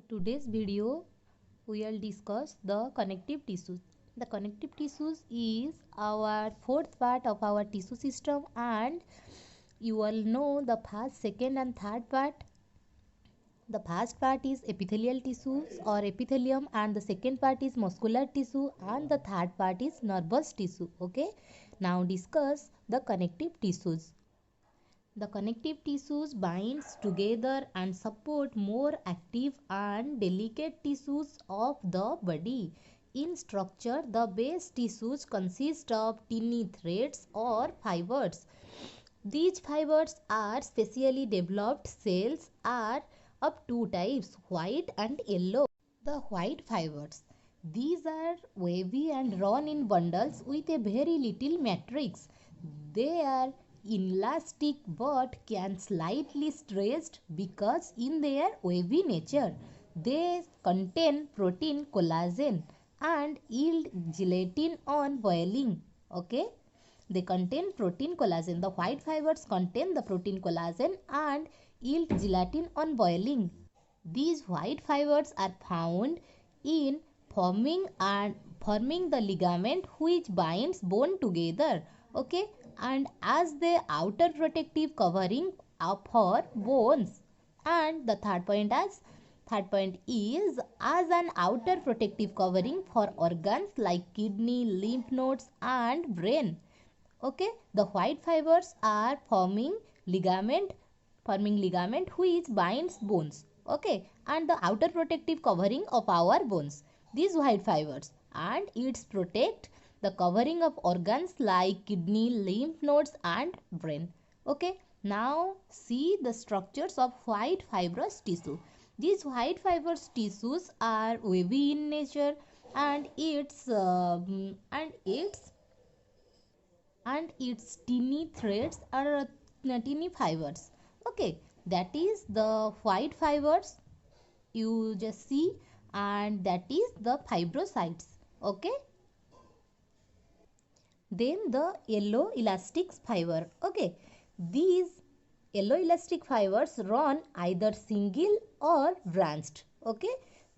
Today's video we will discuss the connective tissues. The connective tissues is our fourth part of our tissue system, and you all know the first, second and third part. The first part is epithelial tissues or epithelium, and the second part is muscular tissue, and the third part is nervous tissue. Okay, now discuss the connective tissues. The connective tissues binds together and support more active and delicate tissues of the body. In structure, the base tissues consist of tiny threads or fibers. These fibers are specially developed cells are of two types, white and yellow. The white fibers. These are wavy and run in bundles with a very little matrix. They are inelastic but can slightly stretched because in their wavy nature. They contain protein collagen and yield gelatin on boiling. Okay. They contain protein collagen. The white fibers contain the protein collagen and yield gelatin on boiling. These white fibers are found in forming the ligament which binds bone together. Okay, and as the outer protective covering for bones. And the third point is as an outer protective covering for organs like kidney, lymph nodes and brain. Okay, the white fibers are forming ligament which binds bones. Okay, and the outer protective covering of our bones, these white fibers, and it's protect the covering of organs like kidney, lymph nodes and brain. Okay, now see the structures of white fibrous tissue. These white fibrous tissues are wavy in nature, and its tiny threads are tiny fibers. Okay, that is the white fibers you just see, and that is the fibrocytes. Okay, then the yellow elastic fiber. Okay, these yellow elastic fibers run either single or branched. Okay,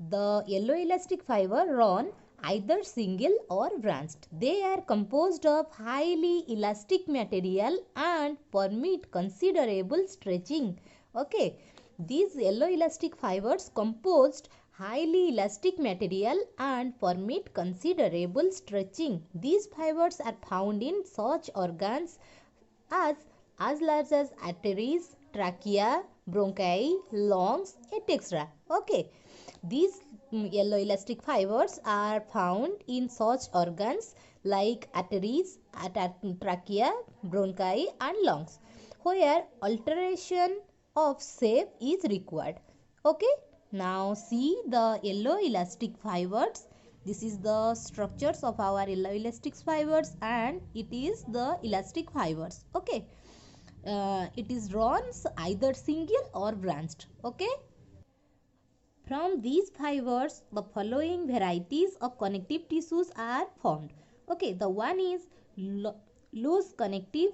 the yellow elastic fiber run either single or branched. They are composed of highly elastic material and permit considerable stretching. Okay, these yellow elastic fibers composed highly elastic material and permit considerable stretching. These fibers are found in such organs as large as arteries, trachea, bronchi, lungs, etc. Okay, these yellow elastic fibers are found in such organs like arteries, trachea, bronchi and lungs, where alteration of shape is required. Okay, now see the yellow elastic fibers. This is the structures of our yellow elastic fibers, and it is the elastic fibers. Okay, it is runs either single or branched. Okay, from these fibers the following varieties of connective tissues are formed. Okay, the one is loose connective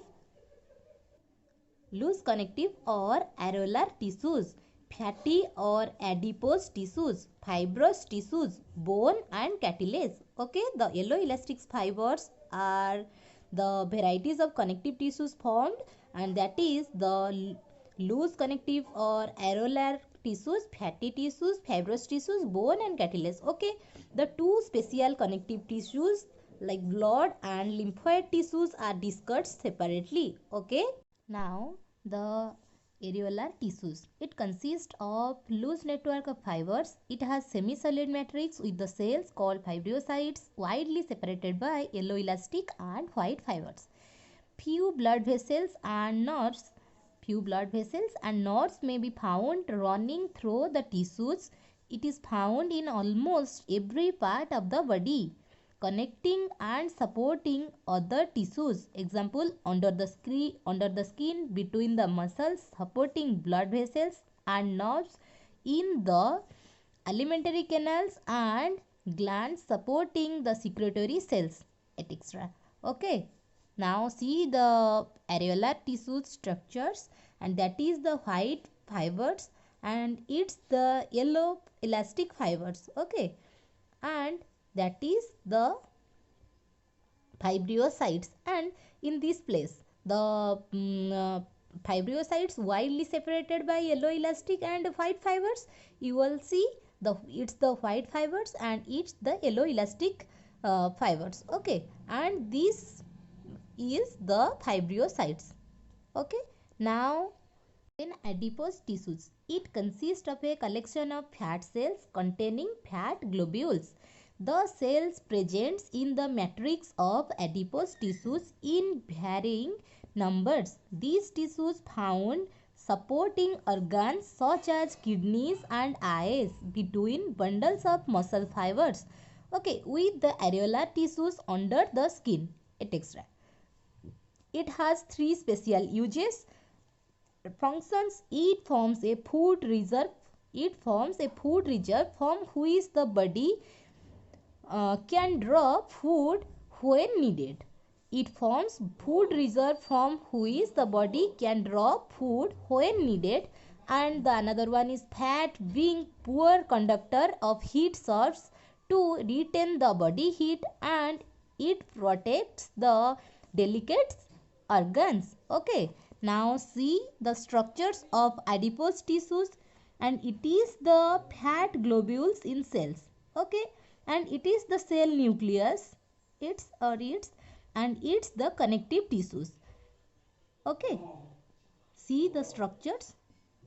or areolar tissues, fatty or adipose tissues, fibrous tissues, bone and cartilage. Okay, the yellow elastic fibers are the varieties of connective tissues formed, and that is the loose connective or areolar tissues, fatty tissues, fibrous tissues, bone and cartilage. Okay, the two special connective tissues like blood and lymphoid tissues are discussed separately. Okay, now the areolar tissues. It consists of loose network of fibers. It has semi-solid matrix with the cells called fibriocytes widely separated by yellow elastic and white fibers. Few blood vessels and nerves may be found running through the tissues. It is found in almost every part of the body, connecting and supporting other tissues. Example, under the skin, between the muscles, supporting blood vessels and nerves, in the alimentary canals and glands, supporting the secretory cells, etc. Okay, now see the areolar tissue structures, and that is the white fibers, and it's the yellow elastic fibers. Okay, and that is the fibriocytes. And in this place the fibriocytes widely separated by yellow elastic and white fibers. You will see it's the white fibers and it's the yellow elastic fibers. Okay, and this is the fibriocytes. Okay, now in adipose tissues, it consists of a collection of fat cells containing fat globules. The cells present in the matrix of adipose tissues in varying numbers. These tissues found supporting organs such as kidneys and eyes between bundles of muscle fibers. Okay, with the areolar tissues under the skin, etc. It has three special uses functions. It forms a food reserve from which the body can draw food when needed. It forms food reserve from which the body can draw food when needed. And the another one is fat being poor conductor of heat serves to retain the body heat, and it protects the delicate organs. Okay, now see the structures of adipose tissues, and it is the fat globules in cells. Okay, and it is the cell nucleus, it's and it's the connective tissues. Okay, see the structures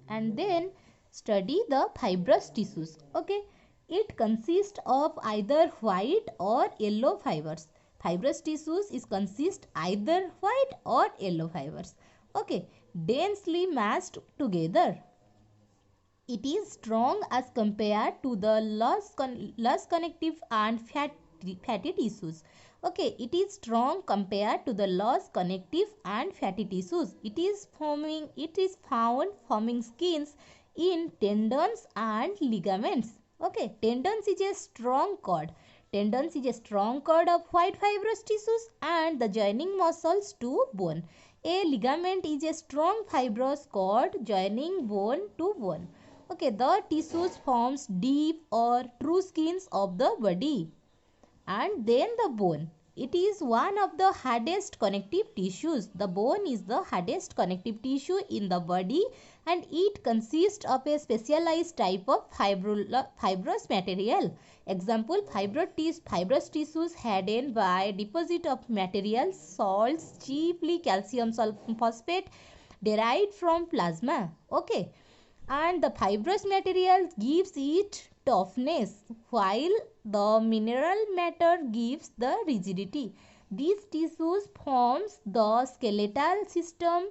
and then study the fibrous tissues. Okay, it consists of either white or yellow fibers. Fibrous tissues is consist either white or yellow fibers. Okay, densely massed together. It is strong as compared to the less connective and fatty tissues. Okay, it is strong compared to the less connective and fatty tissues. It is found forming skins in tendons and ligaments. Okay, tendons is a strong cord. Tendons is a strong cord of white fibrous tissues and the joining muscles to bone. A ligament is a strong fibrous cord joining bone to bone. Okay, the tissues forms deep or true skins of the body. And then the bone. It is one of the hardest connective tissues. The bone is the hardest connective tissue in the body, and it consists of a specialized type of fibrous material. Example, fibrous tissues hardened by deposit of materials, salts, chiefly calcium phosphate derived from plasma. Okay, and the fibrous material gives it toughness while the mineral matter gives the rigidity. These tissues forms the skeletal systems.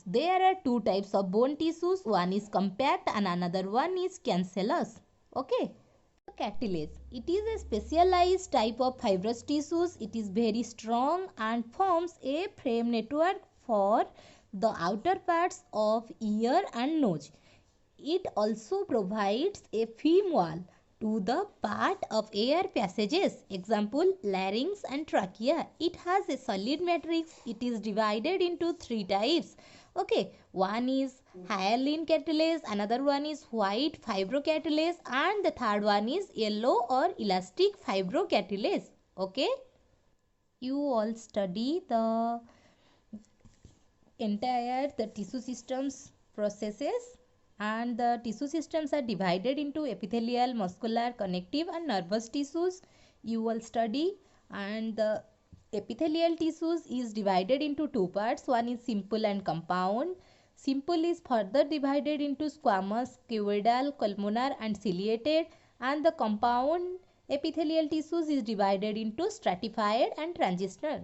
There are two types of bone tissues. One is compact and another one is cancellous. Okay. Cartilage. It is a specialized type of fibrous tissues. It is very strong and forms a frame network for the outer parts of ear and nose. It also provides a film wall to the part of air passages. Example, larynx and trachea. It has a solid matrix. It is divided into three types. Okay, one is hyaline cartilage, another one is white fibrocartilage, and the third one is yellow or elastic fibrocartilage. Okay, you all study the entire the tissue systems processes, and the tissue systems are divided into epithelial, muscular, connective and nervous tissues. You will study, and the epithelial tissues is divided into two parts. One is simple and compound. Simple is further divided into squamous, cuboidal, columnar and ciliated, and the compound epithelial tissues is divided into stratified and transitional.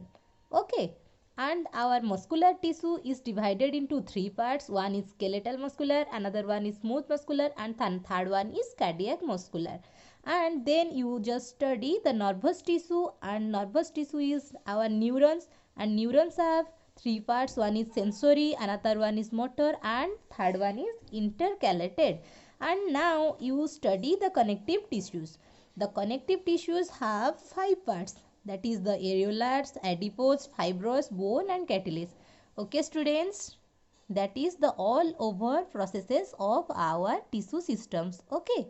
Okay, and our muscular tissue is divided into three parts. One is skeletal muscular, another one is smooth muscular, and third one is cardiac muscular. And then you just study the nervous tissue, and nervous tissue is our neurons, and neurons have three parts. One is sensory, another one is motor, and third one is intercalated. And now you study the connective tissues. The connective tissues have five parts, that is the areolars, adipose, fibrous, bone and cartilage. Okay students. that is the all over processes of our tissue systems. Okay.